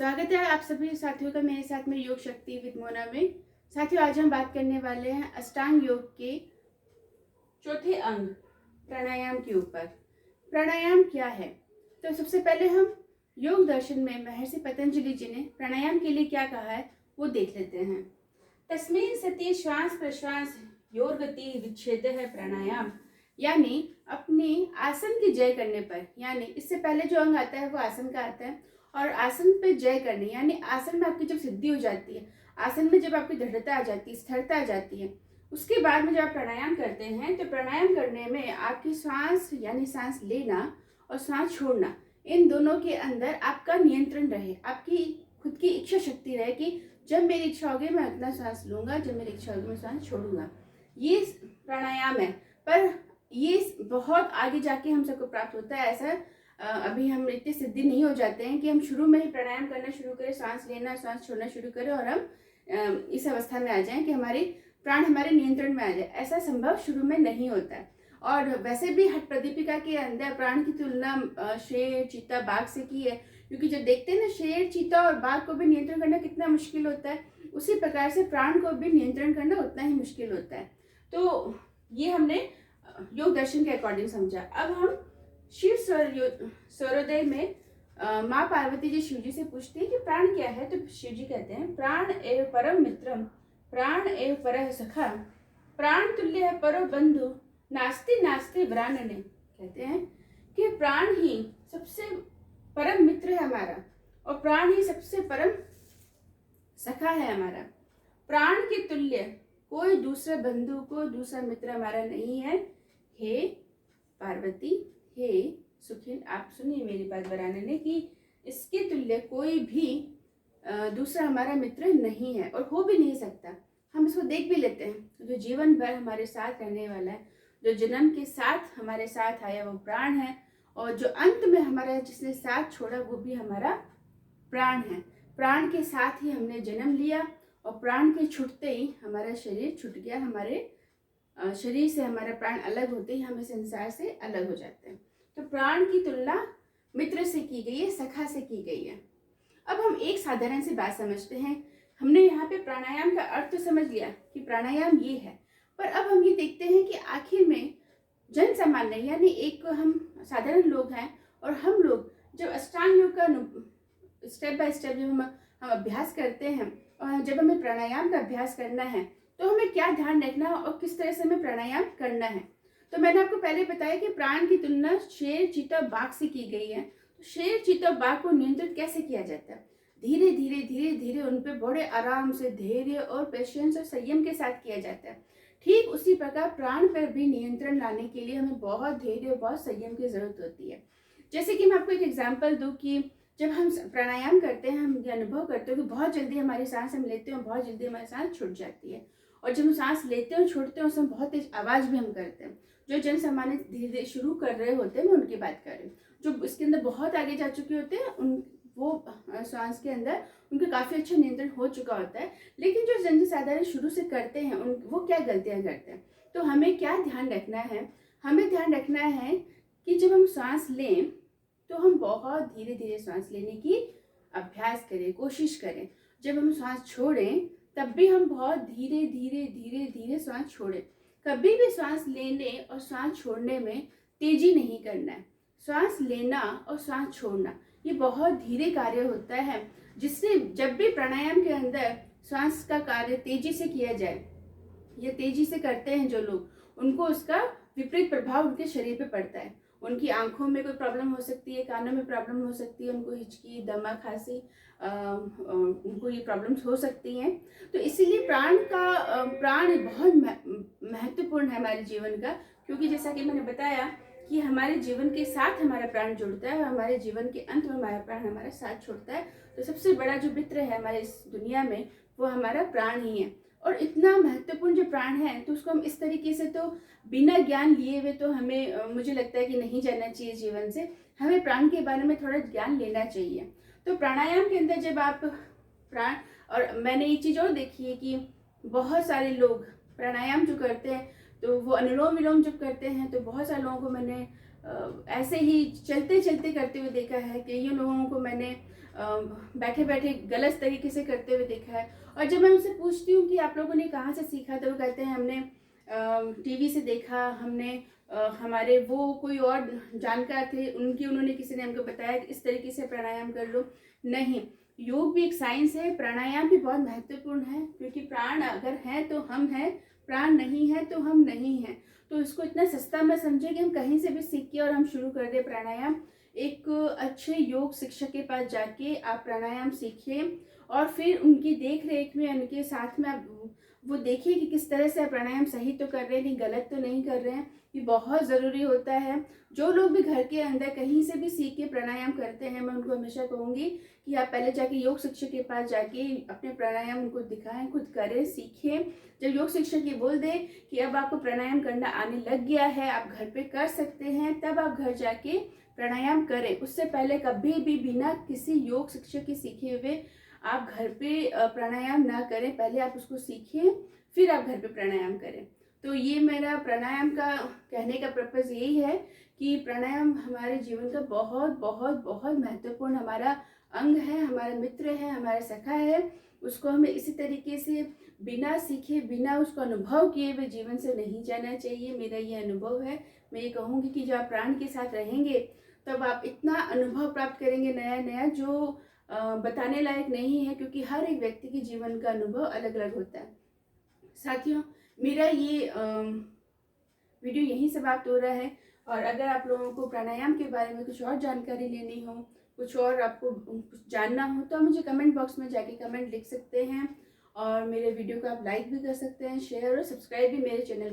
स्वागत है आप सभी साथियों का मेरे साथ में योग शक्ति विद मोना में। साथियों, आज हम बात करने वाले हैं अष्टांग योग के चौथे अंग प्राणायाम के ऊपर। प्राणायाम क्या है? तो सबसे पहले हम योग दर्शन में महर्षि पतंजलि जी ने प्राणायाम के लिए क्या कहा है वो देख लेते हैं। तस्मिन् सति श्वास प्रश्वास योर्गति विच्छेद है प्राणायाम, यानी अपने आसन की जय करने पर, यानी इससे पहले जो अंग आता है वो आसन का आता है, और आसन पे जय करनी यानी आसन में आपकी जब सिद्धि हो जाती है, आसन में जब आपकी दृढ़ता आ जाती है, स्थिरता आ जाती है, उसके बाद में जब आप प्राणायाम करते हैं तो प्राणायाम करने में आपकी सांस यानी सांस लेना और सांस छोड़ना, इन दोनों के अंदर आपका नियंत्रण रहे, आपकी खुद की इच्छा शक्ति रहे कि जब मेरी इच्छा होगी मैं उतना सांस लूंगा, जब मेरी इच्छा होगी मैं सांस छोड़ूंगा। ये प्राणायाम है, पर ये बहुत आगे जाके हम सबको प्राप्त होता है। ऐसा अभी हम इतने सिद्धि नहीं हो जाते हैं कि हम शुरू में ही प्राणायाम करना शुरू करें, सांस लेना सांस छोड़ना शुरू करें और हम इस अवस्था में आ जाएं कि हमारी प्राण हमारे नियंत्रण में आ जाए। ऐसा संभव शुरू में नहीं होता है। और वैसे भी हठ प्रदीपिका के अंदर प्राण की तुलना शेर चीता बाघ से की है, क्योंकि जब देखते हैं ना शेर चीता और बाघ को भी नियंत्रण करना कितना मुश्किल होता है, उसी प्रकार से प्राण को भी नियंत्रण करना उतना ही मुश्किल होता है। तो ये हमने योग दर्शन के अकॉर्डिंग समझा। अब हम शिव सूर्योदय में माँ पार्वती जी शिव जी से पूछती है कि प्राण क्या है, तो शिव जी कहते हैं प्राण एव परम मित्रम, प्राण एव परः सखा, प्राण तुल्य है परो बंधु, नास्ति नास्ति वरानने। कहते हैं कि प्राण ही सबसे परम मित्र है हमारा और प्राण ही सबसे परम सखा है हमारा। प्राण के तुल्य कोई दूसरा बंधु, कोई दूसरा मित्र हमारा नहीं है। हे पार्वती, हे सुखिन, आप सुनिए मेरी बात वरानने कि इसके तुल्य कोई भी दूसरा हमारा मित्र नहीं है और हो भी नहीं सकता। हम इसको देख भी लेते हैं, जो जीवन भर हमारे साथ रहने वाला है, जो जन्म के साथ हमारे साथ आया वो प्राण है, और जो अंत में हमारा जिसने साथ छोड़ा वो भी हमारा प्राण है। प्राण के साथ ही हमने जन्म लिया और प्राण के छूटते ही हमारा शरीर छूट गया। हमारे शरीर से हमारा प्राण अलग होते ही हम इस संसार से अलग हो जाते हैं। तो प्राण की तुलना मित्र से की गई है, सखा से की गई है। अब हम एक साधारण सी बात समझते हैं। हमने यहाँ पे प्राणायाम का अर्थ तो समझ लिया कि प्राणायाम ये है, पर अब हम ये देखते हैं कि आखिर में जन सामान्य यानी एक हम साधारण लोग हैं और हम लोग जब अष्टांग योग का स्टेप बाय स्टेप जब हम अभ्यास करते हैं और जब हमें प्राणायाम का अभ्यास करना है तो हमें क्या ध्यान रखना है और किस तरह से हमें प्राणायाम करना है। तो मैंने आपको पहले बताया कि प्राण की तुलना शेर चीता बाघ से की गई है। तो शेर चीता बाघ को नियंत्रित कैसे किया जाता है? धीरे धीरे धीरे धीरे उन पे बड़े आराम से धैर्य और पेशेंस और संयम के साथ किया जाता है। ठीक उसी प्रकार प्राण पर भी नियंत्रण लाने के लिए हमें बहुत धैर्य और बहुत संयम की जरूरत होती है। जैसे कि मैं आपको एक एग्जाम्पल दूं कि जब हम प्राणायाम करते हैं हम ये अनुभव करते हैं कि बहुत जल्दी हमारी सांस हम लेते हैं और बहुत जल्दी हमारी सांस छूट जाती है, और जब हम सांस लेते हैं और छोड़ते हैं उसमें बहुत तेज आवाज भी हम करते हैं। जो जन सामान्य धीरे धीरे शुरू कर रहे होते हैं, मैं उनकी बात कर रही हूँ। जो इसके अंदर बहुत आगे जा चुके होते हैं उन वो सांस के अंदर उनका काफी अच्छा नियंत्रण हो चुका होता है। लेकिन जो जन साधारण शुरू से करते हैं उन वो क्या गलतियां करते हैं, तो हमें क्या ध्यान रखना है? हमें ध्यान रखना है कि जब हम सांस लें तो हम बहुत धीरे धीरे सांस लेने की अभ्यास करें, कोशिश करें। जब हम सांस छोड़ें तब भी हम बहुत धीरे धीरे धीरे धीरे सांस छोड़ें। कभी भी सांस लेने और सांस छोड़ने में तेजी नहीं करना है। सांस लेना और सांस छोड़ना ये बहुत धीरे कार्य होता है, जिससे जब भी प्राणायाम के अंदर सांस का कार्य तेजी से किया जाए या तेजी से करते हैं जो लोग, उनको उसका विपरीत प्रभाव उनके शरीर पे पड़ता है। उनकी आंखों में कोई प्रॉब्लम हो सकती है, कानों में प्रॉब्लम हो सकती है, उनको हिचकी दमा खांसी उनको ये प्रॉब्लम्स हो सकती हैं। तो इसीलिए प्राण बहुत महत्वपूर्ण है हमारे जीवन का, क्योंकि जैसा कि मैंने बताया कि हमारे जीवन के साथ हमारा प्राण जुड़ता है और हमारे जीवन के अंत में हमारा प्राण हमारा साथ छोड़ता है। तो सबसे बड़ा जो मित्र है हमारे इस दुनिया में वो हमारा प्राण ही है। और इतना महत्वपूर्ण जो प्राण है तो उसको हम इस तरीके से तो बिना ज्ञान लिए हुए तो हमें मुझे लगता है कि नहीं जाना चाहिए जीवन से। हमें प्राण के बारे में थोड़ा ज्ञान लेना चाहिए। तो प्राणायाम के अंदर जब आप प्राण, और मैंने एक चीज़ और देखी है कि बहुत सारे लोग प्राणायाम जो करते हैं तो वो अनुलोम विलोम जब करते हैं तो बहुत सारे लोगों को मैंने ऐसे ही चलते चलते करते हुए देखा है। कि ये लोगों को मैंने बैठे बैठे गलत तरीके से करते हुए देखा है। और जब मैं उनसे पूछती हूँ कि आप लोगों ने कहाँ से सीखा, तो वो कहते हैं हमने टीवी से देखा, हमने हमारे वो कोई और जानकार थे उन्होंने किसी ने हमको बताया कि इस तरीके से प्राणायाम कर लो। नहीं, योग भी एक साइंस है, प्राणायाम भी बहुत महत्वपूर्ण है, क्योंकि प्राण अगर है तो हम हैं, प्राण नहीं है तो हम नहीं हैं। तो इसको इतना सस्ता मत समझे कि हम कहीं से भी सीख के और हम शुरू कर दे प्राणायाम। एक अच्छे योग शिक्षक के पास जाके आप प्राणायाम सीखिए और फिर उनकी देख रेख में, उनके साथ में आप वो देखिए कि किस तरह से आप प्राणायाम सही तो कर रहे हैं, नहीं गलत तो नहीं कर रहे हैं। ये बहुत ज़रूरी होता है। जो लोग भी घर के अंदर कहीं से भी सीख के प्राणायाम करते हैं, मैं उनको हमेशा कहूँगी कि आप पहले जाके योग शिक्षक के पास जाके अपने प्राणायाम उनको दिखाएं, खुद करें, सीखें। जब योग शिक्षक ये बोल दे कि अब आपको प्राणायाम करना आने लग गया है, आप घर पे कर सकते हैं, तब आप घर जाके प्राणायाम करें। उससे पहले कभी भी बिना किसी योग शिक्षक के सीखे हुए आप घर पे प्राणायाम ना करें। पहले आप उसको सीखिए, फिर आप घर पे प्राणायाम करें। तो ये मेरा प्राणायाम का कहने का पर्पज़ यही है कि प्राणायाम हमारे जीवन का बहुत बहुत बहुत महत्वपूर्ण हमारा अंग है, हमारा मित्र है, हमारा सखा है। उसको हमें इसी तरीके से बिना सीखे, बिना उसको अनुभव किए हुए जीवन से नहीं जाना चाहिए। मेरा ये अनुभव है। मैं ये कहूँगी कि जब आप प्राण के साथ रहेंगे तब आप इतना अनुभव प्राप्त करेंगे नया नया, जो बताने लायक नहीं है, क्योंकि हर एक व्यक्ति के जीवन का अनुभव अलग अलग होता है। साथियों, मेरा ये वीडियो यहीं समाप्त हो रहा है। और अगर आप लोगों को प्राणायाम के बारे में कुछ और जानकारी लेनी हो, कुछ और आपको कुछ जानना हो, तो आप मुझे कमेंट बॉक्स में जाके कमेंट लिख सकते हैं। और मेरे वीडियो को आप लाइक भी कर सकते हैं, शेयर और सब्सक्राइब भी मेरे चैनल